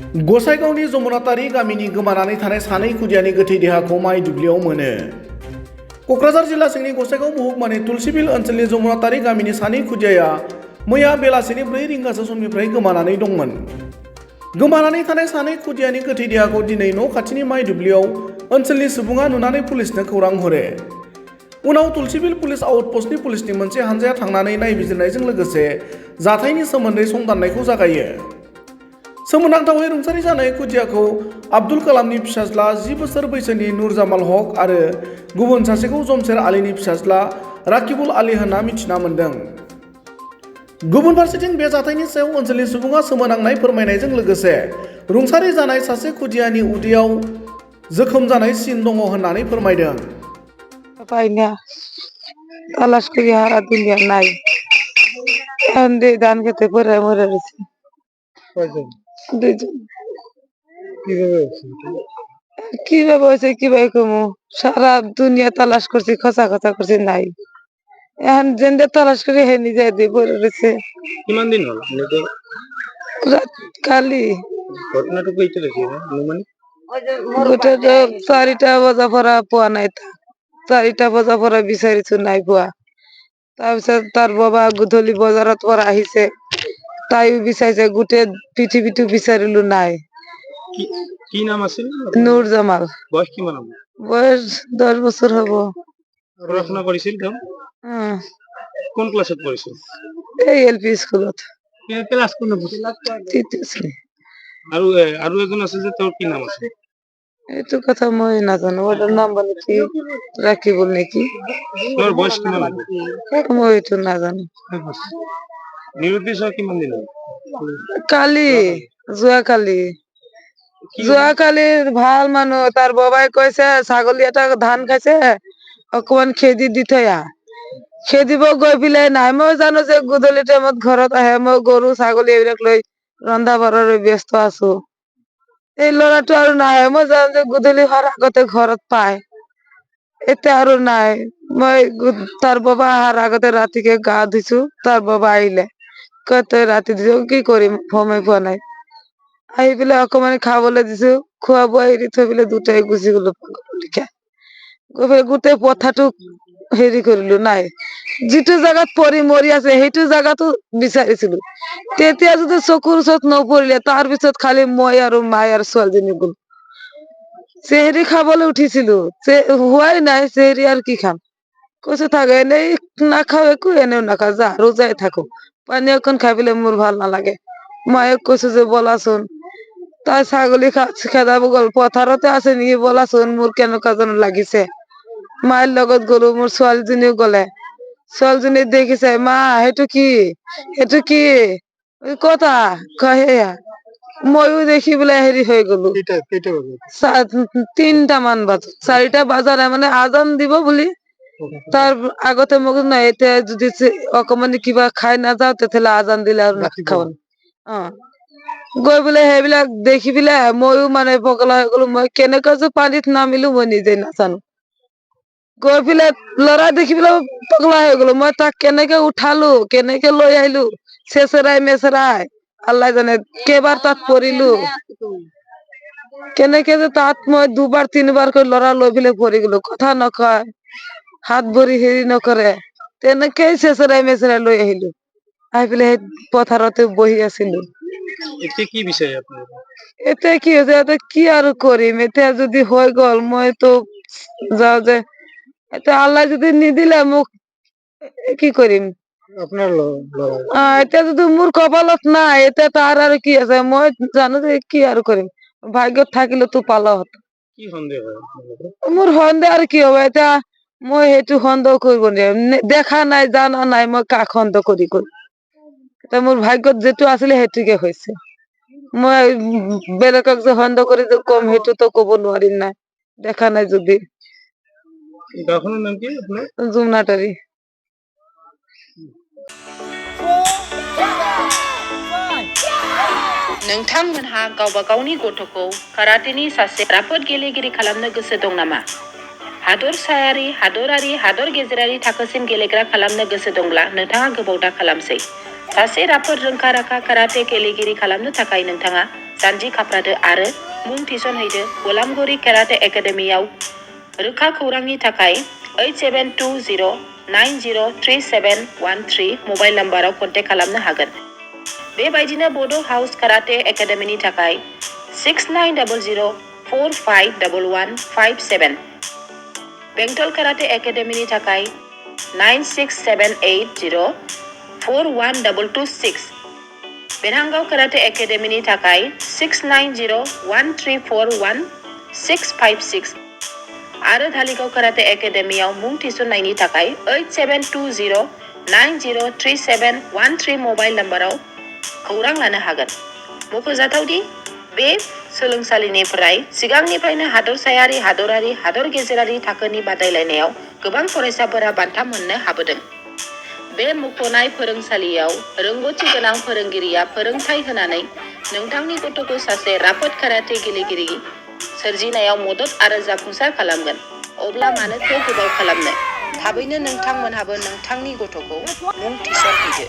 गसाइगावनि जमुनातारि गामिनि गोमानानै थानाय सानै खुदियानि गोथै देहाखौ माइ दुब्लियाव मोनो। क'क्राझार जिल्ला सिंनि गसाइगाव महकुमानि तुलसीबिल ओनसोलनि जमुनातारि गामिनि सानै खुदियाया मैया बेलासिनि 4 रिंगासो समनिफ्राय गोमानानै दंमोन। गोमानानै थानाय सानै खुदियानि गोथै देहाखौ दिनै न' खाथिनि माइ दुब्लियाव ओनसोलनि सुबुङा नुनानै पुलिसनो खौरां हरो। उनाव तुलसीबिल पुलिस आउटपस्टनि पुलिसनि मोनसे हानजाया थांनानै नायबिजिरनायजों लोगोसे जाथायनि सोमोन्दै संदाननायखौ जागायो। सोमोनांथावै रुंसारि जानाय खुदियाखौ आब्दुल कालामनि फिसाज्ला 10 बोसोर बैसोनि नुरजामाल हक आरो गुबुन सासेखौ जमशेर आलीनि फिसाज्ला राकिबुल आली होनना मिथिना मोन्दों। गुबुन फारसेथिं बे जाथायनि सायाव ओनसोलनि सुबुङा सोमोनांनाय फोरमायनायजों लोगोसे रुंसारि जानाय सासे खुदियानि उदैयाव जोखोम जानाय सिन दङ होननानै फोरमायदों। কিভাবে হয়েছে কিভাবে কমু সারা দুনিয়া তালাশ করছি খসা খসা করছি নাই এখন যেটা তালাশ করে হে নিজে দিয়ে পড়ে রয়েছে। কিমান দিন হল রাত কালি ঘটনাটুকু এইটা দেখি অনুমানিক গোটা 4টা বাজা পড়া পোৱা নাই 4টা বাজা পড়া বিচাৰিছো নাই পোৱা। তাৰপিছত তাৰ বাবা গধূলি বজাৰত পৰা আহিছে তাইও বিচাৰিছে গোটেই পৃথিৱীটো বিচাৰিলো নাই। কি নাম আছিল? নূর জামাল। বয়স কিমান হ'ব? বয়স 10 বছর হব। পড়াশোনা কৰিছিল তেওঁ? কোন ক্লাছত পঢ়িছিল? এই এলপি স্কুলত। ক্লাছ কোন হ'ব? তৃতীয় শ্রেণী। আৰু এজন আছে যে তেওঁৰ কি নাম আছে? এইটো কথা মই নাজানো ওটাৰ নাম বলে কি ৰাকিবুল নাকি তেওঁৰ বয়স কিমান হ'ব? মই এইটো নাজানো। নিৰুদ্দেশ হোৱা কিমান দিন হ'ল? কালি যোৱাকালি ভাল মানুহ তাৰ বাবাই কৈছে ছাগলী এটা ধান খাইছে অকমান খেদি দি থৈ আহ। খেদিব গৈ পেলাই নাই মই জানো যে গধূলি টাইমত ঘৰত আহে মই গৰু ছাগলী এইবিলাক লৈ ৰন্ধা বঢ়াৰ ব্যস্ত আছো। এই ল'ৰাটো আৰু নাই মই জানো যে গধূলি হোৱাৰ আগতে ঘৰত পায় এতিয়া আৰু নাই। মই তাৰ বাবা অহাৰ আগতে ৰাতিকে গা ধুইছো তাৰ বাবা আহিলে কয় তই ৰাতি দিছ কি কৰিম সময় পোৱা নাই আহি পেলাই অকমান খাবলৈ দিছো খোৱা বোৱা এৰি থৈ পেলাই দুটাই গুচি গলো গৈ পেলাই গোটেই পথাৰটো হেৰি কৰিলো নাই যিটো জাগাত পৰি মৰি আছে সেইটো জাগাতো বিচাৰিছিলো তেতিয়া যদি চকুৰ ওচৰত নপৰিলে তাৰ পিছত খালি মই আৰু মায়ে আৰু ছোৱালীজনী গলো। চেহেৰি খাবলৈ উঠিছিলো হোৱাই নাই চেহেৰি আৰু কি খাম কৈছো থাক এনেই নাখাও একো এনেও নাখাও যা ৰোজাই থাকো পানী অকণ খাই পেলাই মোৰ ভাল নালাগে। মায়ে কৈছো যে বলাচোন তাই ছাগলী খেদাব গ'ল পথাৰতে আছে নেকি বলাচোন মোৰ কেনেকুৱা যেন লাগিছে। মায়েৰ লগত গলো মোৰ ছোৱালীজনীও গলে ছোৱালীজনী দেখিছে মা সেইটো কি কতা কয় সেয়া ময়ো দেখি পেলাই হেৰি হৈ গলো। 3টা মান বাজে 4টা বাজা নাই মানে আজান দিব বুলি তাৰ আগতে মোক নাই এতিয়া যদি অকমানি কিবা খাই নাযাও তেতিয়াহলে আজান দিলে আৰু নাখাব। গৈ পেলাই সেইবিলাক দেখি পেলাই ময়ো মানে পগলা হৈ গলো মই কেনেকৈ যে পানীত নামিলো মই নিজে নাজানো। গৈ পেলাই লৰা দেখি পেলাই পগলা হৈ গলো মই তাক কেনেকে উঠালো কেনেকে লৈ আহিলো চেচেৰাই মেচেৰাই আল্লাহ জানে কেইবাৰ তাত পৰিলো কেনেকে যে তাত মই 2 বাৰ 3 বাৰ কৈ লৰা লৈ পেলাই পৰি গলো কথা নকয় হাত ভৰি হেৰি নকৰে তেনেকেই চেচেৰাই মেচেৰাই লৈ আহিলো আহি পেলাই সেই পথাৰতে বহি আছিলো। এতিয়া কি বিচাৰে আপোনালোকে? এতিয়া কি হৈছে এতিয়া কি আৰু কৰিম এতিয়া যদি হৈ গল মইতো যাও যে এতিয়া আল্লাহ যদি নিদিলে মোক কি কৰিম আপোনাৰ এতিয়া যদি মোৰ কপালত নাই এতিয়া তাৰ আৰু কি আছে মই জানো যে কি আৰু কৰিম ভাগ্যত থাকিলে তো পালো হত। কি সন্দেহ হয় আপোনালোকৰ? মোৰ সন্দেহ আৰু কি হ'ব এতিয়া মই সেইটো সন্দেহ কৰিব নোৱাৰিম দেখা নাই জানা নাই মই কাক সন্দেহ কৰি এতিয়া মোৰ ভাগ্যত যিটো আছিলে সেইটোকে হৈছে। মই বেলেগক যে সন্দেহ কৰি যে কম সেইটোতো কব নোৱাৰিম না দেখা নাই যদি। গাঁওখনৰ নাম কি আপোনাৰ? জুমনাটারি। नोंथांमोनहा गावबा गावनि गथ'खौ काराटेनि सासे राफोद गेलेगिरि खालामनो गोसो दं नामा? हादरसायारि, हादरारि, हादर गेजेरारि थाखोसिम गेलेग्रा खालामनो गोसो दंब्ला नोंथाङा गोबाव दा खालामसै। सासे राफोद रोंखा-राखा काराटे गेलेगिरि खालामनो थाखाय नोंथाङा जानजि खाफ्रादो आरो मुं थिसनहैदो गलामगुरि केराटे एकाडेमियाव। रोखा खौरांनि थाखाय 8720903713 मबाइल नाम्बाराव कन्टेक्ट खालामनो हागोन। बेबायदिनो बड' हाउस काराटे एकाडेमिनि थाखाय 6900451157, बेंटल काराटे एकाडेमिनि थाखाय 9678041226, बेरहांगाव काराटे एकाडेमिनि थाखाय 6901341656 आरो धालिगाव काराटे एकाडेमियाव मुं थिसननायनि थाखाय 8720903713 मबाइल नाम्बाराव खौरां लानो हागोन। मख'जाथावदि बे सोलोंसालिनिफ्राय सिगांनिफ्रायनो हादरसायारि, हादरारि, हादर गेजेरारि थाखोनि बादायलायनायाव गोबां फरायसाफोरा बान्था मोननो हाबोदों। बे मुंख'नाय फोरोंसालियाव रोंगौथि गोनां फोरोंगिरिया फोरोंथाय होनानै नोंथांनि गथ'खौ सासे राफोद काराटे गेलेगिरि सोरजिनायाव मदद आरो जाफुंसार खालामगोन। अब्ला मानोथो गोबाव खालामनो? थाबैनो नोंथांमोनहाबो नोंथांनि गथ'खौ मुं थिसनहैदो।